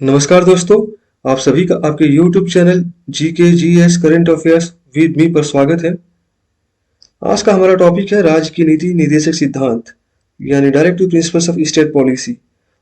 नमस्कार दोस्तों, आप सभी का आपके YouTube channel GK GS current affairs with me पर स्वागत है। आज का हमारा टॉपिक है राज्य की नीति निर्देशक सिद्धांत यानी directive principles of state policy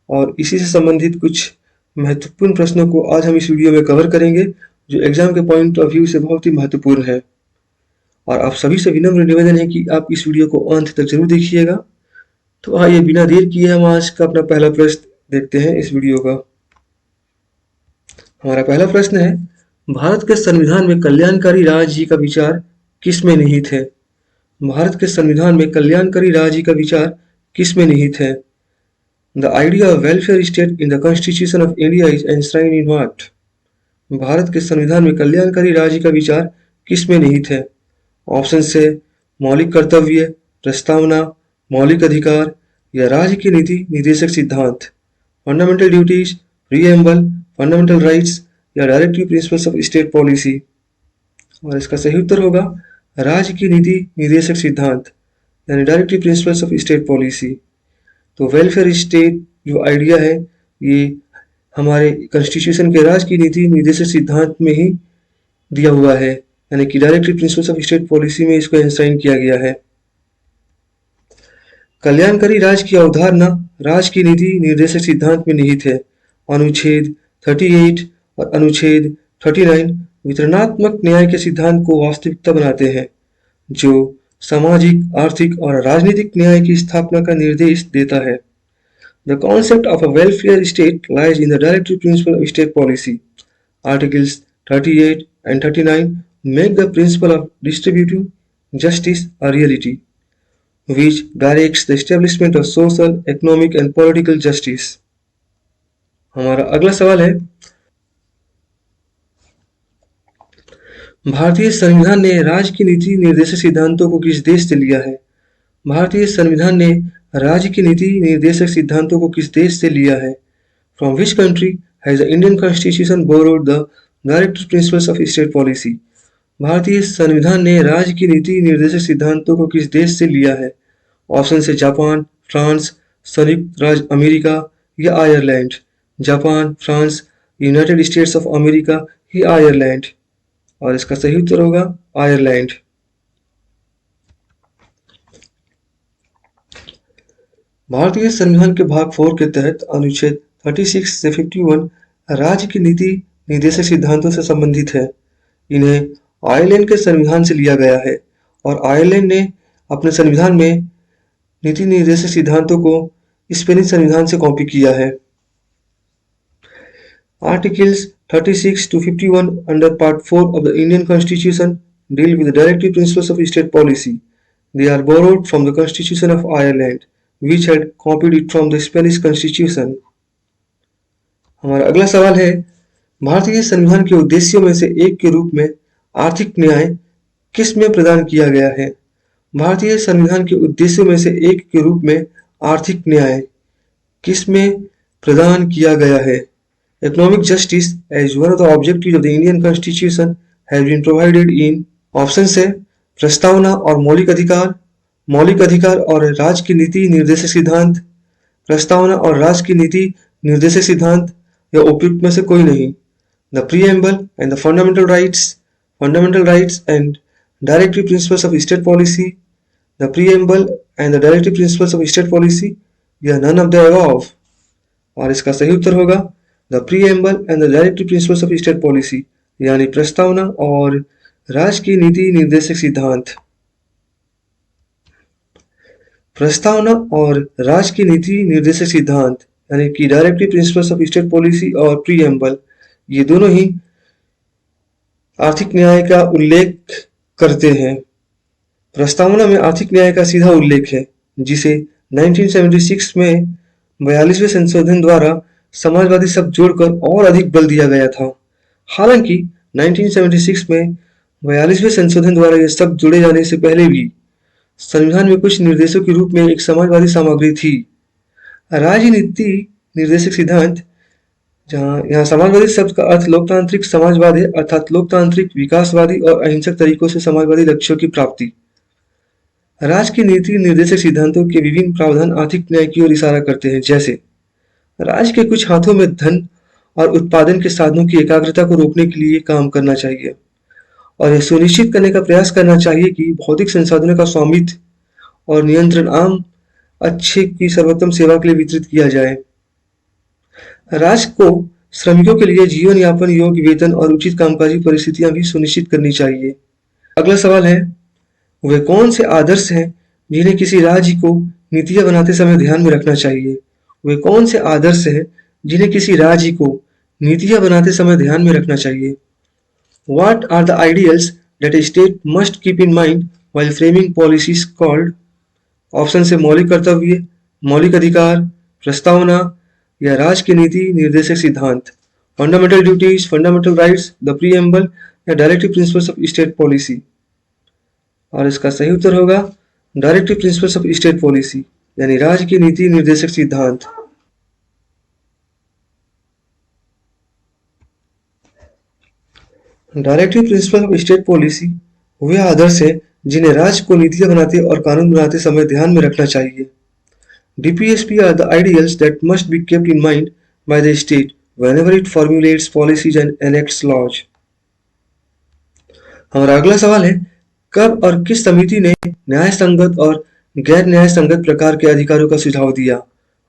और इसी से संबंधित कुछ महत्वपूर्ण प्रश्नों को आज हम इस वीडियो में कवर करेंगे जो एग्जाम के पॉइंट ऑफ व्यू से बहुत ही महत्वपूर्ण है। और आप सभी से विनम्र निवेदन है कि आप इस वीडियो को अंत तक जरूर देखिएगा। तो आइए बिना देर किए हम आज का अपना पहला प्रश्न देखते हैं इस वीडियो का। हमारा पहला प्रश्न है, भारत के संविधान में कल्याणकारी राज्य का विचार किस में निहित है? भारत के संविधान में कल्याणकारी राज्य का विचार किस में निहित है? The idea of welfare state in the constitution of India is enshrined in what? Bharat के संविधान में कल्याणकारी राज्य का विचार किस में निहित है? ऑप्शन से मौलिक कर्तव्य, प्रस्तावना, मौलिक अधिकार या राज्य की नीति निर्देशक सिद्धांत, fundamental duties, preamble, fundamental rights या directive principles of state policy. और इसका सही उत्तर होगा राज्य की नीति निर्देशक सिद्धांत यानी directive principles of state policy. तो वेलफेयर स्टेट जो आइडिया है ये हमारे कॉन्स्टिट्यूशन के राज्य की नीति निर्देशक सिद्धांत में ही दिया हुआ है, यानी कि directive principles of state policy में इसको एनश्राइन किया गया है। कल्याणकारी राज्य की अवधारणा राज्य की नीति निर्देशक सिद्धांत में निहित है। अनुच्छेद 38 और अनुच्छेद 39 वितरणात्मक न्याय के सिद्धांत को वास्तविकता बनाते हैं, जो सामाजिक, आर्थिक और राजनीतिक न्याय की स्थापना का निर्देश देता है। The concept of a welfare state lies in the directive principle of state policy. Articles 38 and 39 make the principle of distributive justice a reality, which directs the establishment of social, economic and political justice. हमारा अगला सवाल है, भारतीय संविधान ने राज्य की नीति निर्देशक सिद्धांतों को किस देश से लिया है? भारतीय संविधान ने राज्य की नीति निर्देशक सिद्धांतों को किस देश से लिया है? From which country has the Indian Constitution borrowed the directive principles of state policy? भारतीय संविधान ने राज्य की नीति निर्देशक सिद्धांतों को किस देश से लिया है? ऑप्शन से जापान, फ्रांस, संयुक्त राज्य अमेरिका या Ireland. Japan, France, United states of America या आयरलैंड। और इसका सही उत्तर होगा आयरलैंड। भारतीय संविधान के भाग 4 के तहत अनुच्छेद 36 से 51 राज्य की नीति निर्देशक सिद्धांतों से संबंधित है। इन्हें आयरलैंड के संविधान से लिया गया है और आयरलैंड ने अपने संविधान में नीति निर्देशक सिद्धांतों को स्पेनिश संविधान से कॉपी किया है। Articles 36 to 51 under Part 4 of the Indian Constitution deal with the directive principles of state policy. They are borrowed from the Constitution of Ireland, which had copied it from the Spanish Constitution. हमारा अगला सवाल है, भारतीय संविधान के उद्देश्यों में से एक के रूप में आर्थिक न्याय किस में प्रदान किया गया है? भारतीय संविधान के उद्देश्यों में से एक के रूप में आर्थिक न्याय किस में प्रदान किया गया है? Economic justice as one of the objectives of the Indian Constitution has been provided in option से प्रस्तावना और मौलिक अधिकार और राज्य की नीति निर्देशक सिद्धांत, प्रस्तावना और राज्य की नीति निर्देशक सिद्धांत या उपयुक्त में से कोई नहीं। The preamble and the fundamental rights and directive principles of state policy, the preamble and the directive principles of state policy या none of the above। और इसका सही उत्तर होगा the preamble and the directive principles of state policy यानी प्रस्तावना और राज्य की नीति निर्देशक सिद्धांत। प्रस्तावना और राज्य की नीति निर्देशक सिद्धांत यानी कि directive principles of state policy और प्रीएम्बल ये दोनों ही आर्थिक न्याय का उल्लेख करते हैं। प्रस्तावना में आर्थिक न्याय का सीधा उल्लेख है, जिसे 1976 में 42वें संशोधन द्वारा समाजवादी शब्द जोड़कर और अधिक बल दिया गया था। हालांकि 1976 में 42वें संशोधन द्वारा यह शब्द जोड़े जाने से पहले भी संविधान में कुछ निर्देशों के रूप में एक समाजवादी सामग्री थी। राजनीति निर्देशक सिद्धांत, यहाँ समाजवादी शब्द का अर्थ लोकतांत्रिक समाजवाद है, अर्थात लोकतांत्रिक, विकासवादी और अहिंसक तरीकों से समाजवादी लक्ष्यों की प्राप्ति। राज्य की नीति निर्देशक सिद्धांतों के विभिन्न प्रावधान आर्थिक न्याय की ओर इशारा करते हैं, जैसे राज्य के कुछ हाथों में धन और उत्पादन के साधनों की एकाग्रता को रोकने के लिए काम करना चाहिए। और यह सुनिश्चित करने का प्रयास करना चाहिए कि भौतिक संसाधनों का स्वामित्व और नियंत्रण आम अच्छे की सर्वोत्तम सेवा के लिए वितरित किया जाए। राज्य को श्रमिकों के लिए जीवन यापन योग्य वेतन और उचित कामकाजी परिस्थितियां भी सुनिश्चित करनी चाहिए। अगला सवाल है, वे कौन से आदर्श हैं जिन्हें किसी राज्य को नीतियां बनाते समय ध्यान में रखना चाहिए? वे कौन से आदर्श हैं जिन्हें किसी राज्य को नीतियां बनाते समय ध्यान में रखना चाहिए? What are the ideals that a state must keep in mind while framing policies called? Option से मौलिक कर्तव्य, मौलिक अधिकार, प्रस्तावना या राज्य की नीति निर्देशक सिद्धांत, fundamental duties, fundamental rights, the preamble या directive principles of state policy. और इसका सही उत्तर होगा directive principles of state policy, यानी राज्य की नीति निर्देशक सिद्धांत। Directive principle of state policy वे आदर्श हैं जिन्हें राज्य को नीतियां बनाते और कानून बनाते समय ध्यान में रखना चाहिए। DPSP are the ideals that must be kept in mind by the state whenever it formulates policies and enacts laws. हमारा अगला सवाल है, कब और किस समिति ने न्याय संगत और गैर न्याय संगत प्रकार के अधिकारों का सुझाव दिया?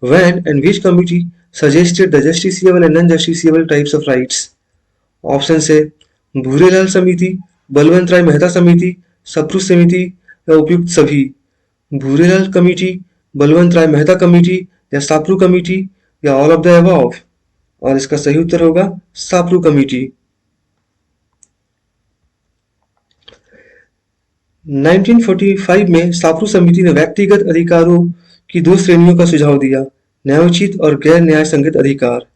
When and which committee suggested the justiciable and non-justiciable types of rights? Option से भूरेलाल समिति, बलवंत राय मेहता समिति, सप्रू समिति या उपयुक्त सभी। भूरेलाल कमेटी, बलवंत राय मेहता कमेटी या साप्रू कमेटी या ऑल ऑफ द अबव। और इसका सही उत्तर होगा साप्रू कमेटी। 1945 में साप्रू समिति ने व्यक्तिगत अधिकारों की दो श्रेणियों का सुझाव दिया, न्यायोचित और गैर न्याय संगत अधिकार।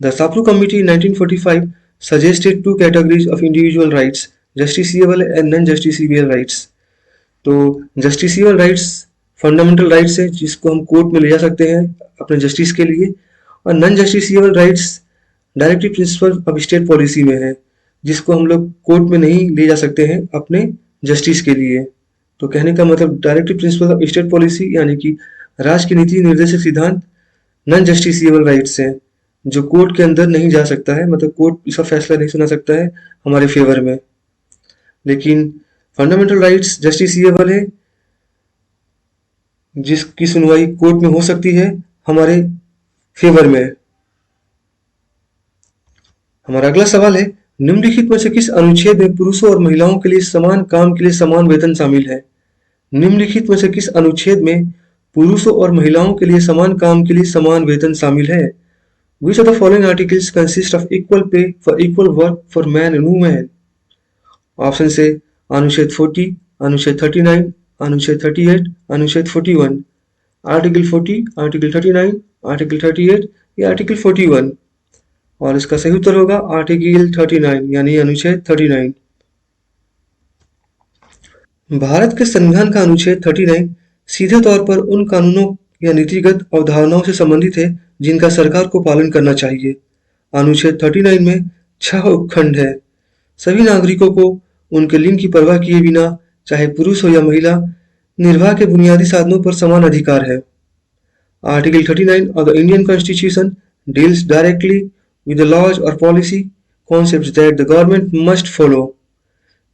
The Sapru committee in 1945 suggested two categories of individual rights, justiciable and non-justiciable rights. तो justiciable rights फंडामेंटल राइट्स है जिसको हम कोर्ट में ले जा सकते हैं अपने जस्टिस के लिए, और non justiciable rights directive principle of state policy में है जिसको हम लोग कोर्ट में नहीं ले जा सकते हैं अपने जस्टिस के लिए। तो कहने का मतलब directive principle of state policy यानी कि राज्य की नीति निर्देशक सिद्धांत नॉन जस्टिसिएबल राइट्स है जो कोर्ट के अंदर नहीं जा सकता है, मतलब कोर्ट इसका फैसला नहीं सुना सकता है हमारे फेवर में। लेकिन फंडामेंटल राइट्स जस्टिसिएबल है जिसकी सुनवाई कोर्ट में हो सकती है हमारे फेवर में। हमारा अगला सवाल है, निम्नलिखित में से किस अनुच्छेद में पुरुषों और महिलाओं के लिए समान काम के लिए समान वेतन शामिल है? निम्नलिखित में से किस अनुच्छेद में पुरुषों और महिलाओं के लिए समान काम के लिए समान वेतन शामिल है? Which of the following articles consist of equal pay for equal work for man and woman? Option से अनुच्छेद 40, अनुच्छेद 39, अनुच्छेद 38, अनुच्छेद 41। आर्टिकल 40, आर्टिकल 39, आर्टिकल 38 या आर्टिकल 41। और इसका सही उत्तर होगा आर्टिकल 39 यानी अनुच्छेद 39। भारत के संविधान का अनुच्छेद 39 सीधे तौर पर उन कानूनों या नीतिगत अवधारणाओं से संबंधित है जिनका सरकार को पालन करना चाहिए। अनुच्छेद 39 में 6 उपखंड है। सभी नागरिकों को उनके लिंग की परवाह किए बिना, चाहे पुरुष हो या महिला, निर्वाह के बुनियादी साधनों पर समान अधिकार है। Article 39 of the Indian Constitution deals directly with the laws or policy concepts that the government must follow.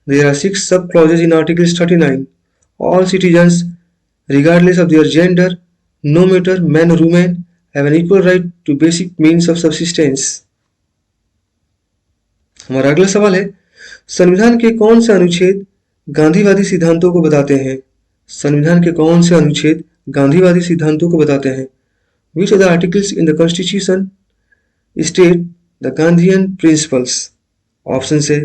There are 6 sub-clauses in Article 39. All citizens, regardless of their gender, no matter man or woman, have an equal right to basic means of subsistence. हमारा अगला सवाल है, संविधान के कौन से अनुच्छेद गांधीवादी सिद्धांतों को बताते हैं? संविधान के कौन से अनुच्छेद गांधीवादी सिद्धांतों को बताते हैं? Which of the articles in the Constitution state the Gandhian principles? Option से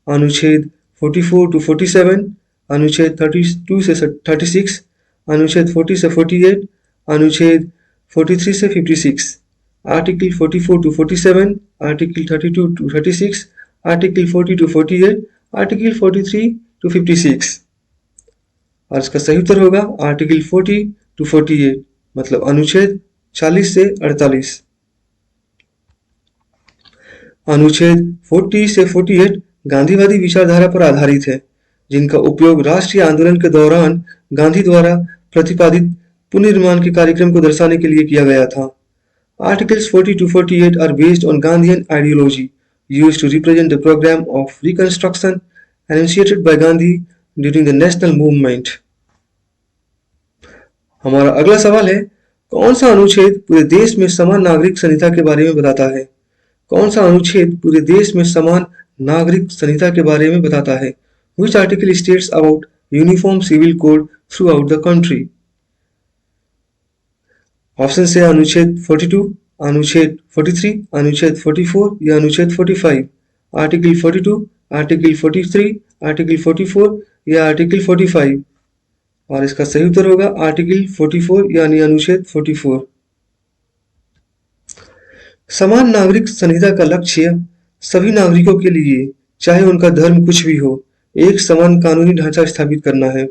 अनुच्छेद 44 to 47, अनुच्छेद 32 से 36, अनुच्छेद 40 से 48, अनुच्छेद 43 से 56। Article 44 to 47, article 32 to 36, article 40 to 48, article 43 to 56। और इसका सही उत्तर होगा आर्टिकल 40 to 48 मतलब अनुच्छेद 40 से 48। अनुच्छेद 40 से 48 गांधीवादी विचारधारा पर आधारित है जिनका उपयोग राष्ट्रीय आंदोलन के दौरान गांधी द्वारा प्रतिपादित पुनर्निर्माण के कार्यक्रम को दर्शाने के लिए किया गया था। Articles 40 to 48 are based on Gandhian ideology used to represent the program of reconstruction initiated by Gandhi during the national movement. हमारा अगला सवाल है, कौन सा अनुच्छेद पूरे देश में समान नागरिक संहिता के बारे में बताता है? कौन सा अनुच्छेद पूरे देश में समान नागरिक संहिता के बारे में बताता है? Which article states about uniform civil code throughout the country? Option से अनुच्छेद 42, अनुच्छेद 43, अनुच्छेद 44 या अनुच्छेद 45। आर्टिकल 42, आर्टिकल 43, आर्टिकल 44 या आर्टिकल 45। और इसका सही उत्तर होगा आर्टिकल 44 यानी अनुच्छेद 44। समान नागरिक संहिता का लक्ष्य सभी नागरिकों के लिए, चाहे उनका धर्म कुछ भी हो, एक समान कानूनी ढांचा स्थापित करना है।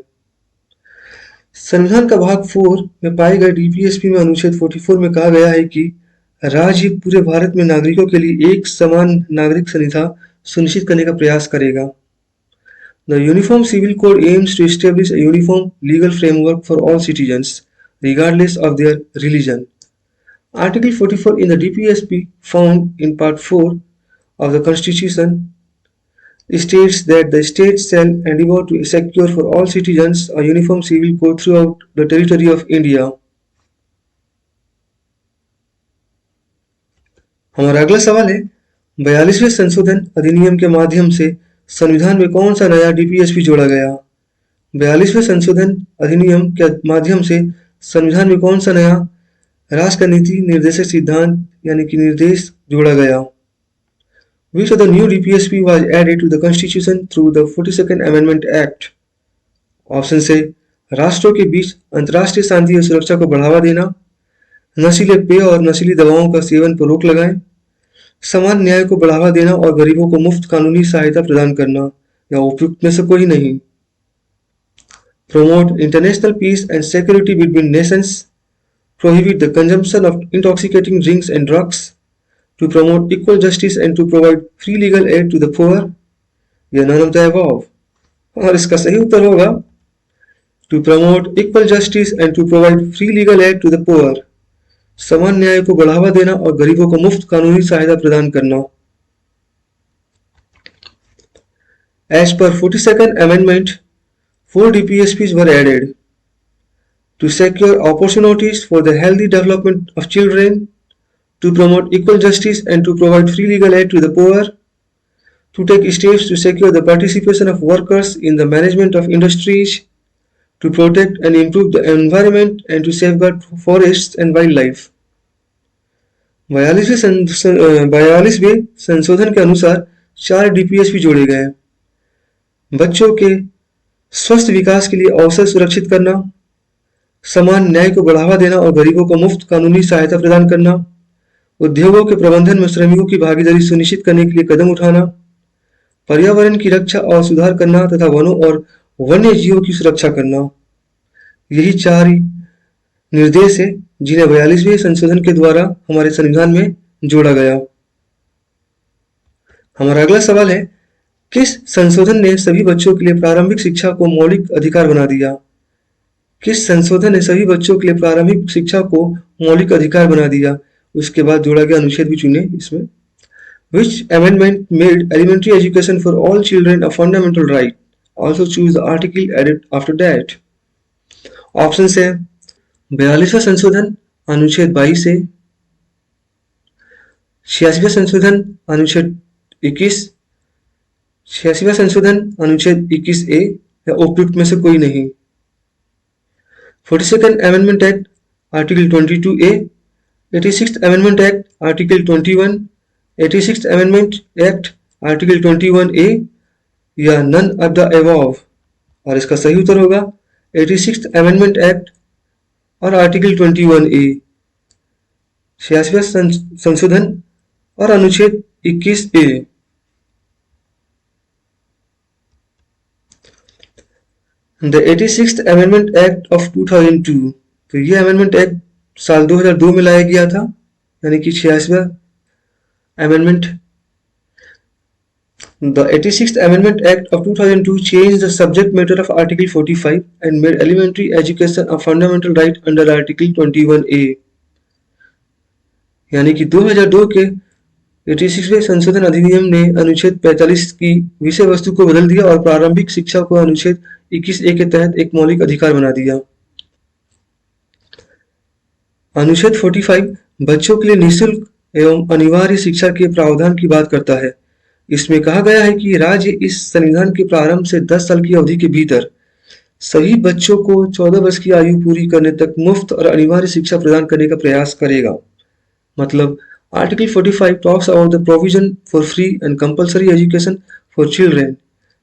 संविधान का भाग 4 में पाए गए डीपीएसपी में अनुच्छेद 44 में कहा गया है कि राज्य पूरे भारत में नागरिकों के लिए एक समान नागरिक संहिता सुनिश्चित करने का प्रयास करेगा। The Uniform Civil Code aims to establish a uniform legal framework for all citizens, regardless of their religion. Article 44 in the DPSP, found in Part 4 of the Constitution, states that the state shall endeavour to secure for all citizens a uniform civil code throughout the territory of India. हमारा अगला सवाल है, 42वें संशोधन अधिनियम के माध्यम से संविधान में कौन सा नया डीपीएसपी जोड़ा गया? 42वें संशोधन अधिनियम के माध्यम से संविधान में कौन सा नया राष्ट्र नीति निर्देशक सिद्धांत यानी कि निर्देश जोड़ा गया? Which of the new DPSP was added to the Constitution through the 42nd Amendment Act? Option से राष्ट्रों के बीच अंतर्राष्ट्रीय शांति और सुरक्षा को बढ़ावा देना, नशीले पेय और नशीली दवाओं का सेवन पर रोक लगाएं, समान न्याय को बढ़ावा देना और गरीबों को मुफ्त कानूनी सहायता प्रदान करना, या उपयुक्त में से कोई नहीं। Promote international peace and security between nations, prohibit the consumption of intoxicating drinks and drugs, to promote equal justice and to provide free legal aid to the poor, या none of the above। और इसका सही उत्तर होगा to promote equal justice and to provide free legal aid to the poor, समान न्याय को बढ़ावा देना और गरीबों को मुफ्त कानूनी सहायता प्रदान करना। As per 42nd Amendment, 4 DPSPs were added to secure opportunities for the healthy development of children, to promote equal justice and to provide free legal aid to the poor, to take steps to secure the participation of workers in the management of industries, to protect and improve the environment and to safeguard forests and wildlife। 42वें संशोधन के अनुसार 4 DPSP जोड़े गए। बच्चों के स्वस्थ विकास के लिए अवसर सुरक्षित करना, समान न्याय को बढ़ावा देना और गरीबों को मुफ्त कानूनी सहायता प्रदान करना, उद्योगों के प्रबंधन में श्रमिकों की भागीदारी सुनिश्चित करने के लिए कदम उठाना, पर्यावरण की रक्षा और सुधार करना तथा वनों और वन्य जीवों की सुरक्षा करना। यही 4 निर्देश है जिन्हें 42वें संशोधन के द्वारा हमारे संविधान में जोड़ा गया। हमारा अगला सवाल है, किस संशोधन ने सभी बच्चों के लिए प्रारंभिक शिक्षा को मौलिक अधिकार बना दिया? किस संशोधन ने सभी बच्चों के लिए प्रारंभिक शिक्षा को मौलिक अधिकार बना दिया? उसके बाद जोड़ा गया अनुच्छेद भी चुने इसमें। Which amendment made elementary education for all children a fundamental right? Also choose the article added after that. Option है 42वां संशोधन अनुच्छेद 22 से, 86वां संशोधन अनुच्छेद 21, 86वां संशोधन अनुच्छेद 21A या उपयुक्त में से कोई नहीं। 42nd Amendment Act Article 22A, 86th Amendment Act Article 21, 86th Amendment Act Article 21A या none of the above। और इसका सही उत्तर होगा 86th Amendment Act और Article 21A, 86वां संशोधन और अनुच्छेद 21A। The 86th Amendment Act of 2002, तो ये अमेंडमेंट एक्ट साल 2002 में लाया गया था, यानी कि 86वां amendment. The 86th Amendment Act of 2002 changed the subject matter of Article 45 and made elementary education a fundamental right under Article 21A. यानी कि 2002 के 86वें संशोधन अधिनियम ने अनुच्छेद 45 की विषय वस्तु को बदल दिया और प्रारंभिक शिक्षा को अनुच्छेद 21A के तहत एक मौलिक अधिकार बना दिया। अनुच्छेद 45 बच्चों के लिए निःशुल्क एवं अनिवार्य शिक्षा के प्रावधान की बात करता है। इसमें कहा गया है कि राज्य इस संविधान के प्रारंभ से 10 साल की अवधि के भीतर सभी बच्चों को 14 वर्ष की आयु पूरी करने तक मुफ्त और अनिवार्य शिक्षा प्रदान करने का प्रयास करेगा। मतलब Article 45 talks about the provision for free and compulsory education for children.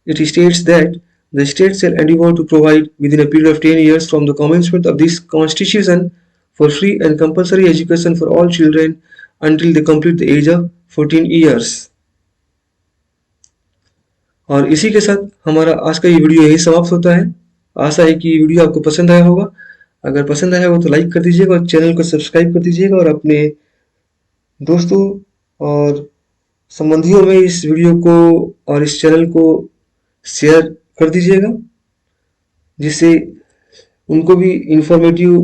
It states that the state shall endeavor to provide within a period of 10 years from the commencement of this constitution for free and compulsory education for all children until they complete the age of 14 years. और इसी के साथ हमारा आज का ये video यही समाप्त होता है। आशा है कि ये वीडियो आपको पसंद आया होगा। अगर पसंद आया हो तो लाइक कर दीजिएगा और चैनल को सब्सक्राइब कर दीजिएगा और अपने दोस्तों और संबंधियों में इस वीडियो को और इस चैनल को शेयर कर दीजिएगा, जिससे उनको भी इंफॉर्मेटिव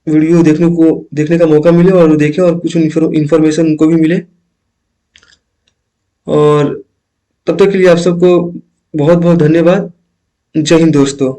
वीडियो देखने का मौका मिले और वो देखें और कुछ इंफॉर्मेशन उनको भी मिले। और तब तक के लिए आप सबको बहुत बहुत धन्यवाद। जय हिंद दोस्तों।